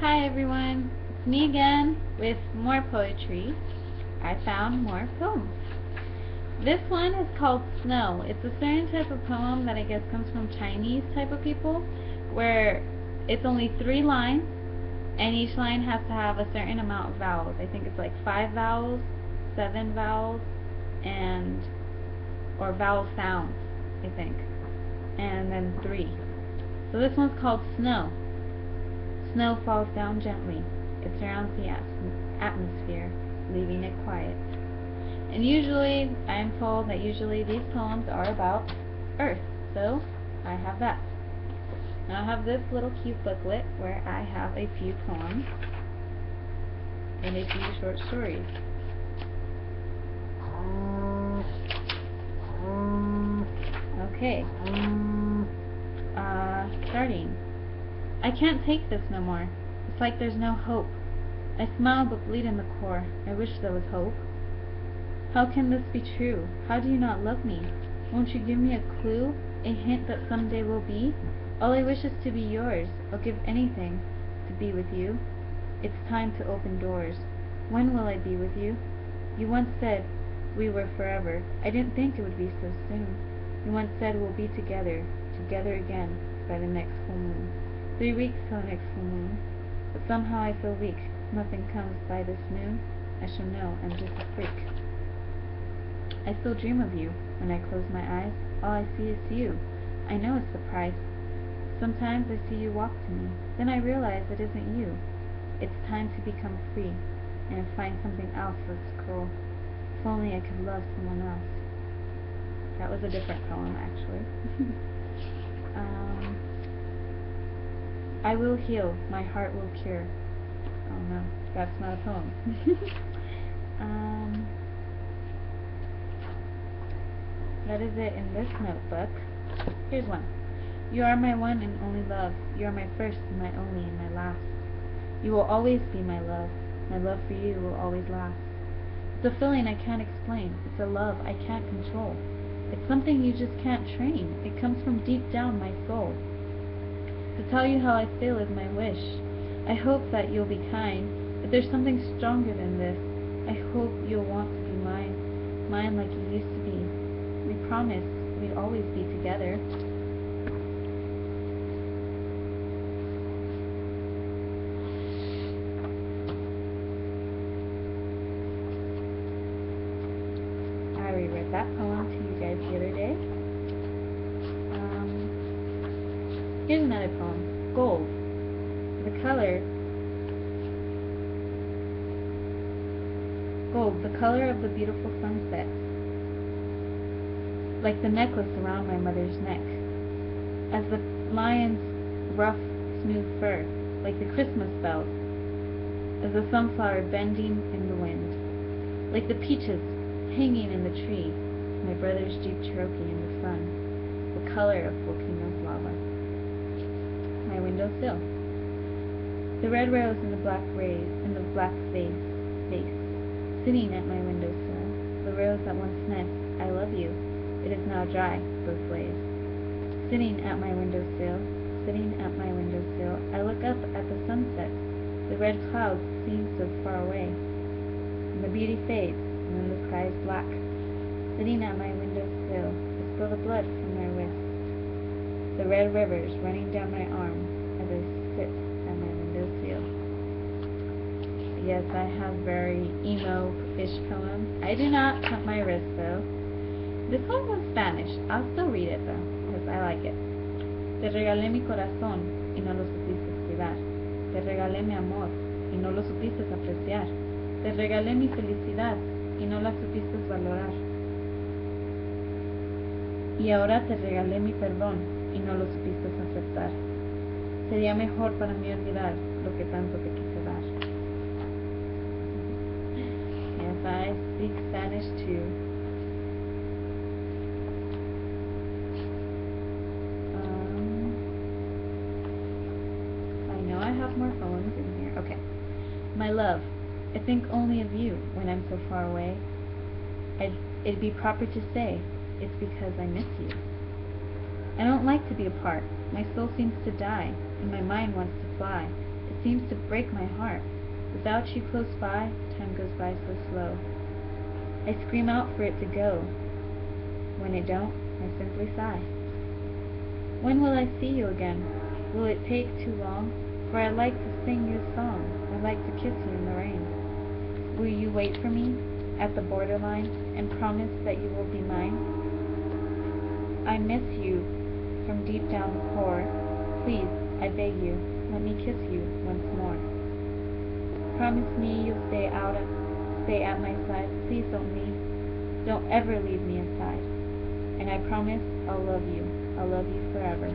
Hi everyone, it's me again with more poetry. I found more poems. This one is called Snow. It's a certain type of poem that I guess comes from Chinese type of people, where it's only 3 lines and each line has to have a certain amount of vowels. I think it's like 5 vowels, 7 vowels, and or vowel sounds, I think, and then 3. So this one's called Snow. Snow falls down gently. It surrounds the atmosphere, leaving it quiet. And usually, I am told that usually these poems are about Earth. So, I have that. Now I have this little cute booklet where I have a few poems and a few short stories. Okay. Starting. I can't take this no more. It's like there's no hope. I smile but bleed in the core. I wish there was hope. How can this be true? How do you not love me? Won't you give me a clue? A hint that someday will be? All I wish is to be yours. I'll give anything to be with you. It's time to open doors. When will I be with you? You once said we were forever. I didn't think it would be so soon. You once said we'll be together again by the next full moon. 3 weeks till the next full moon. But somehow I feel weak. Nothing comes by this noon. I shall know I'm just a freak. I still dream of you. When I close my eyes, all I see is you. I know it's the price. Sometimes I see you walk to me. Then I realize it isn't you. It's time to become free and find something else that's cruel. If only I could love someone else. That was a different poem, actually. I will heal, my heart will cure. Oh no, that's not a poem. That is it in this notebook. Here's one. You are my one and only love. You are my first and my only and my last. You will always be my love. My love for you will always last. It's a feeling I can't explain. It's a love I can't control. It's something you just can't train. It comes from deep down my soul. To tell you how I feel is my wish. I hope that you'll be kind, but there's something stronger than this. I hope you'll want to be mine, mine like you used to be. We promised we'd always be together. I reread that poem to you guys the other day. Here's another poem. Gold. The color. Gold, the color of the beautiful sunset. Like the necklace around my mother's neck. As the lion's rough, smooth fur. Like the Christmas bells. As the sunflower bending in the wind. Like the peaches hanging in the tree. My brother's Jeep Cherokee in the sun. The color of volcano's lava. My windowsill. The red rose in the black face, sitting at my windowsill. The rose that once meant, I love you. It is now dry, both ways. Sitting at my windowsill, I look up at the sunset. The red clouds seem so far away. And the beauty fades, and then the sky is black. Sitting at my windowsill, I spill the blood from my wrist. The red rivers running down my arm as I sit at my windowsill. Yes, I have very emo-ish poems. I do not cut my wrist though. This one's in Spanish. I'll still read it though, because I like it. Te regalé mi corazón y no lo supiste cuidar. Te regalé mi amor y no lo supiste apreciar. Te regalé mi felicidad y no la supiste valorar. Y ahora te regalé mi perdón y no lo supiste aceptar. Sería mejor para mí olvidar lo que tanto te quise dar. Yes, I speak Spanish too. I know I have more poems in here. Okay. My love, I think only of you when I'm so far away. It'd be proper to say it's because I miss you. I don't like to be apart. My soul seems to die, and my mind wants to fly. It seems to break my heart. Without you close by, time goes by so slow. I scream out for it to go. When it don't, I simply sigh. When will I see you again? Will it take too long? For I like to sing you a song. I like to kiss you in the rain. Will you wait for me at the borderline and promise that you will be mine? I miss you from deep down the core. Please, I beg you, let me kiss you once more. Promise me you'll stay at my side. Please don't leave. Don't ever leave me aside. And I promise I'll love you. I'll love you forever.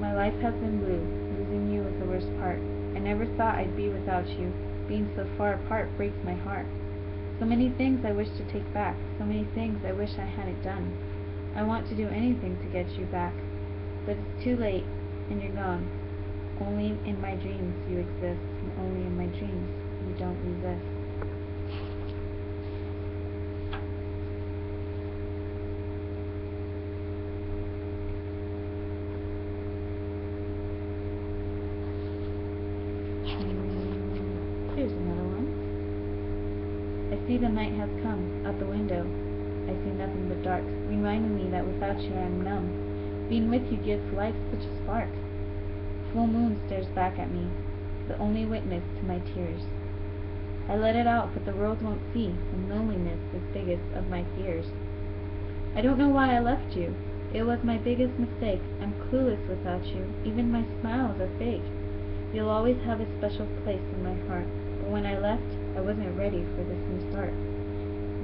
My life has been blue. Losing you was the worst part. I never thought I'd be without you. Being so far apart breaks my heart. So many things I wish to take back. So many things I wish I hadn't done. I want to do anything to get you back. But it's too late, and you're gone. Only in my dreams you exist, and only in my dreams you don't resist. Here's another one. I see the night has come. Out the window I see nothing but dark, reminding me that without you I'm numb. Being with you gives life such a spark. Full moon stares back at me, the only witness to my tears. I let it out, but the world won't see, and loneliness is biggest of my fears. I don't know why I left you. It was my biggest mistake. I'm clueless without you. Even my smiles are fake. You'll always have a special place in my heart, but when I left, I wasn't ready for this new start.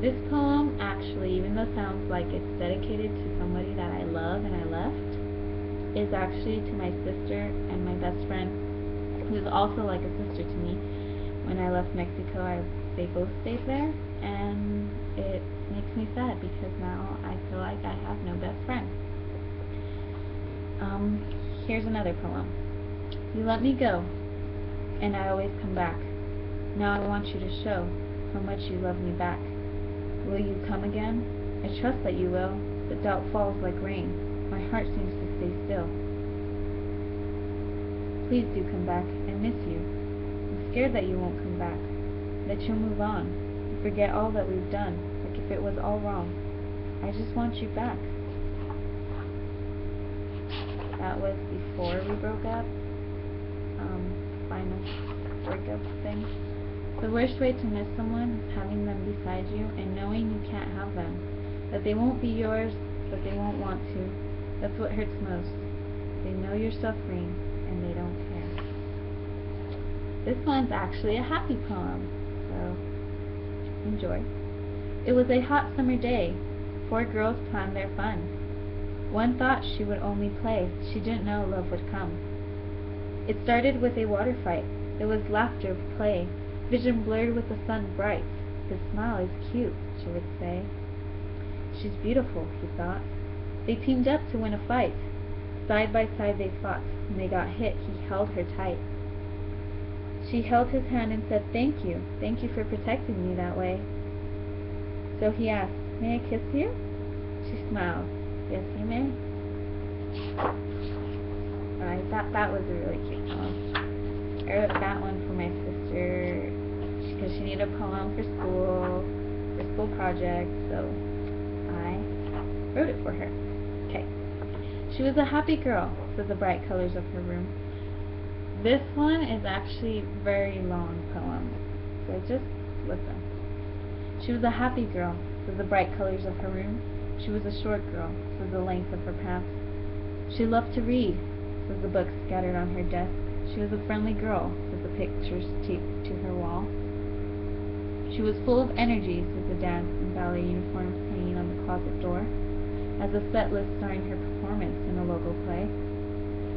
This poem actually, even though it sounds like it's dedicated to somebody that I love and I left, is actually to my sister and my best friend, who is also like a sister to me. When I left Mexico, they both stayed there, and it makes me sad because now I feel like I have no best friend. Here's another poem. You let me go, and I always come back. Now I want you to show how much you love me back. Will you come again? I trust that you will, but doubt falls like rain. My heart seems to stay still. Please do come back. I miss you. I'm scared that you won't come back, that you'll move on and forget all that we've done, like if it was all wrong. I just want you back. That was before we broke up. Final breakup thing. The worst way to miss someone is having them beside you and knowing you can't have them. That they won't be yours, but they won't want to. That's what hurts most. They know you're suffering, and they don't care. This one's actually a happy poem, so enjoy. It was a hot summer day. 4 girls planned their fun. One thought she would only play. She didn't know love would come. It started with a water fight. There was laughter, play, vision blurred with the sun bright. His smile is cute, she would say. She's beautiful, he thought. They teamed up to win a fight. Side by side they fought. When they got hit, he held her tight. She held his hand and said, thank you for protecting me that way. So he asked, may I kiss you? She smiled, yes you may. That was a really cute poem. I wrote that one for my sister because she needed a poem for school project, so I wrote it for her. Okay. She was a happy girl, said the bright colors of her room. This one is actually a very long poem, so just listen. She was a happy girl, said the bright colors of her room. She was a short girl, said the length of her pants. She loved to read, said the books scattered on her desk. She was a friendly girl, said the pictures taped to her wall. She was full of energy, said the dance and ballet uniforms hanging on the closet door, as a set list starring her performance in a local play.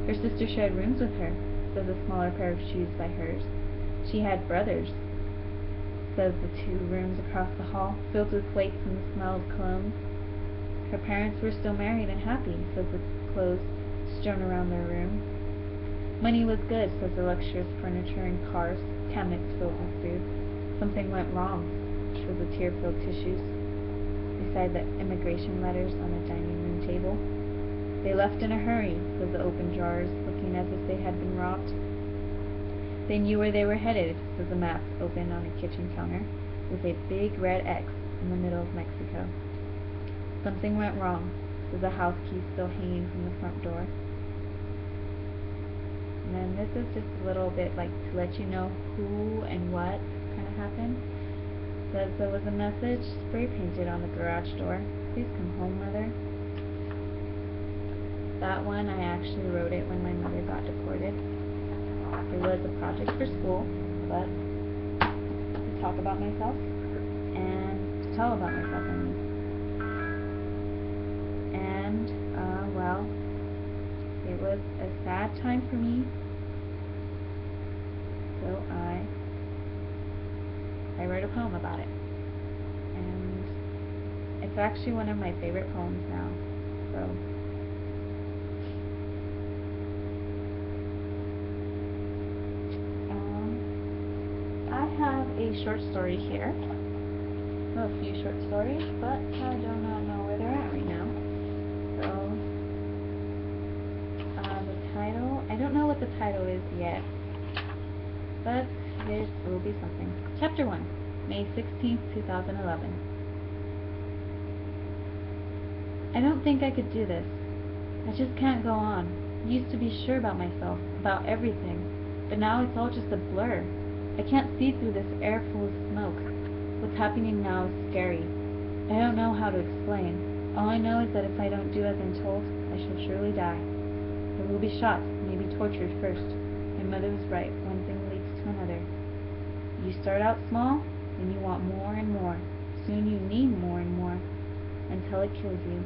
Her sister shared rooms with her, said the smaller pair of shoes by hers. She had brothers, says the 2 rooms across the hall, filled with weights and the smell of cologne. Her parents were still married and happy, says the clothes strewn around their room. Money was good, says the luxurious furniture and cars, cabinets filled with food. Something went wrong, says the tear-filled tissues beside the immigration letters on a dining room table. They left in a hurry, said the open drawers, looking as if they had been robbed. They knew where they were headed, said the map open on a kitchen counter, with a big red X in the middle of Mexico. Something went wrong, said the house key still hanging from the front door. And then this is just a little bit like to let you know who and what kind of happened. Says there was a message spray painted on the garage door. Please come home, Mother. That one, I actually wrote it when my mother got deported. It was a project for school, but to talk about myself and to tell about myself, I mean. And, well, it was a sad time for me, so I wrote a poem about it. And it's actually one of my favorite poems now, so I have a short story here. Well, a few short stories, but I do not know where they're at right now. So, the title, I don't know what the title is yet, but it will be something. Chapter 1, May 16th, 2011. I don't think I could do this. I just can't go on. I used to be sure about myself, about everything, but now it's all just a blur. I can't see through this air full of smoke. What's happening now is scary. I don't know how to explain. All I know is that if I don't do as I'm told, I shall surely die. I will be shot, maybe tortured first. My mother was right. One thing leads to another. You start out small, then you want more and more. Soon you need more and more, until it kills you.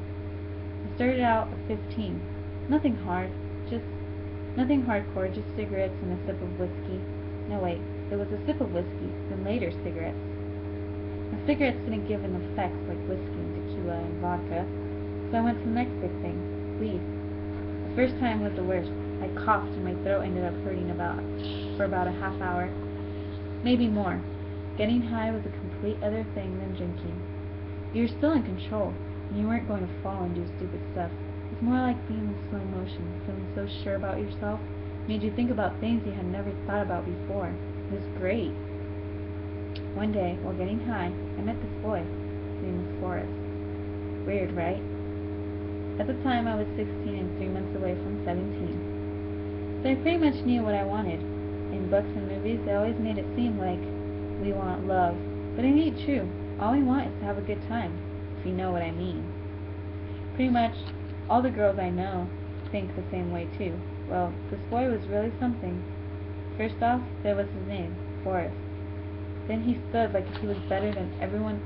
I started out at 15. Nothing hard, nothing hardcore, just cigarettes and a sip of whiskey. No, wait, it was a sip of whiskey, then later cigarettes. The cigarettes didn't give an effect like whiskey and tequila and vodka, so I went to the next big thing, weed. The first time was the worst. I coughed and my throat ended up hurting for about a half hour, maybe more. Getting high was a complete other thing than drinking. You were still in control, and you weren't going to fall and do stupid stuff. It's more like being in slow motion, feeling so sure about yourself, made you think about things you had never thought about before. It was great. One day, while getting high, I met this boy. His name was Forrest. Weird, right? At the time, I was 16 and 3 months away from 17. So I pretty much knew what I wanted. In books and movies, they always made it seem like we want love, but it ain't true. All we want is to have a good time, if you know what I mean. Pretty much all the girls I know think the same way too. Well, this boy was really something. First off, there was his name, Forrest. Then he stood like if he was better than everyone,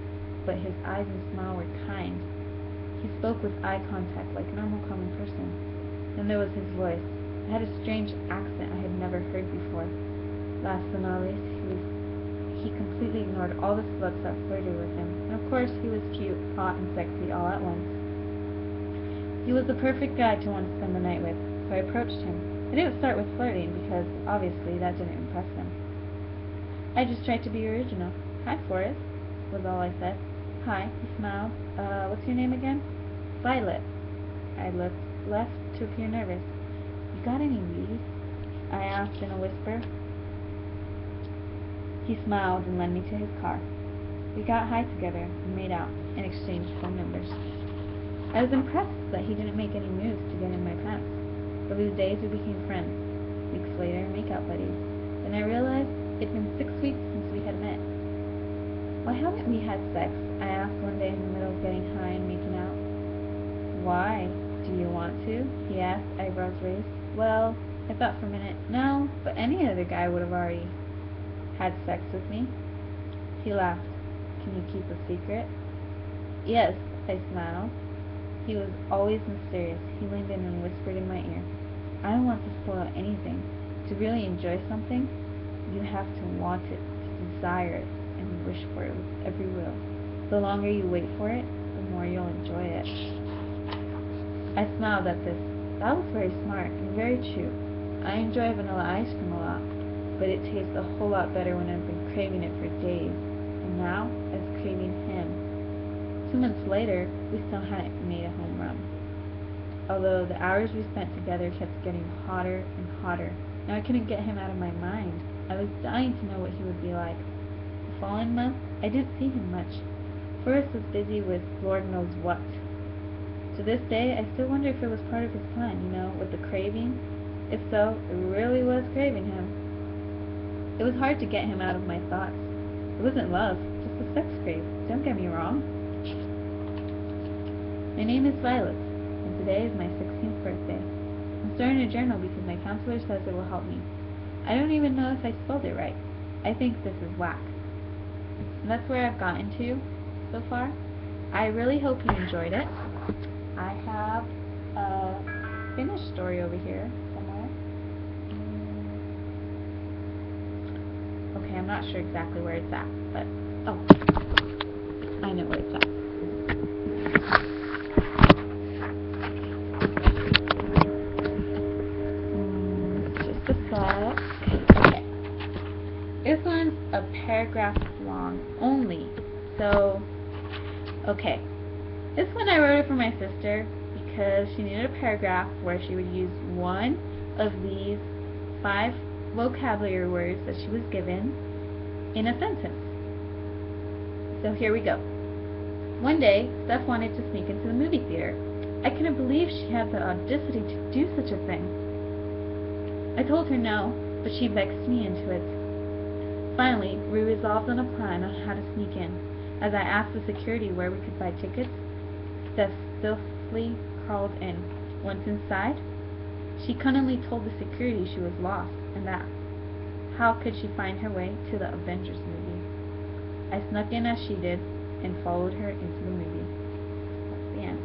but his eyes and smile were kind. He spoke with eye contact like a normal common person. Then there was his voice. It had a strange accent I had never heard before. Last but not least, he completely ignored all the sluts that flirted with him. And of course, he was cute, hot, and sexy all at once. He was the perfect guy to want to spend the night with, so I approached him. I didn't start with flirting because, obviously, that didn't impress him. I just tried to be original. Hi, Forrest, was all I said. Hi, he smiled. What's your name again? Violet. I looked left to appear nervous. You got any weed? I asked in a whisper. He smiled and led me to his car. We got high together and made out and exchanged phone numbers. I was impressed that he didn't make any moves to get in my pants. Over the days we became friends. Weeks later, make-out buddies. Then I realized it'd been 6 weeks since we had met. Why haven't we had sex? I asked one day in the middle of getting high and making out. Why? Do you want to? He asked, eyebrows raised. Well, I thought for a minute, no, but any other guy would have already had sex with me. He laughed. Can you keep a secret? Yes, I smiled. He was always mysterious. He leaned in and whispered in my ear. I don't want to spoil anything. To really enjoy something, you have to want it, to desire it, and wish for it with every will. The longer you wait for it, the more you'll enjoy it. I smiled at this. That was very smart and very true. I enjoy vanilla ice cream a lot, but it tastes a whole lot better when I've been craving it for days. And now, I was craving him. 2 months later, we still hadn't made a home run. although the hours we spent together kept getting hotter and hotter. Now I couldn't get him out of my mind. I was dying to know what he would be like. The following month, I didn't see him much. Forrest was busy with Lord knows what. To this day, I still wonder if it was part of his plan, with the craving. If so, it really was craving him. It was hard to get him out of my thoughts. It wasn't love, just a sex crave. Don't get me wrong. My name is Violet, and today is my 16th birthday. I'm starting a journal because my counselor says it will help me. I don't even know if I spelled it right. I think this is whack. And that's where I've gotten to so far. I really hope you enjoyed it. I have a finished story over here somewhere. Okay, I'm not sure exactly where it's at, but I know where it's at. Just a sec. Okay. This one's a paragraph long only. So, okay. This one I wrote it for my sister because she needed a paragraph where she would use one of these 5 vocabulary words that she was given in a sentence. So here we go. One day, Steph wanted to sneak into the movie theater. I couldn't believe she had the audacity to do such a thing. I told her no, but she vexed me into it. Finally, we resolved on a plan on how to sneak in. As I asked the security where we could buy tickets, Steph stealthily crawled in. Once inside, she cunningly told the security she was lost and that how could she find her way to the Avengers movie. I snuck in as she did and followed her into the movie. That's the end.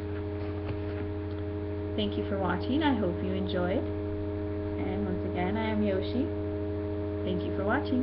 Thank you for watching. I hope you enjoyed. And once again, I am Yoshi. Thank you for watching.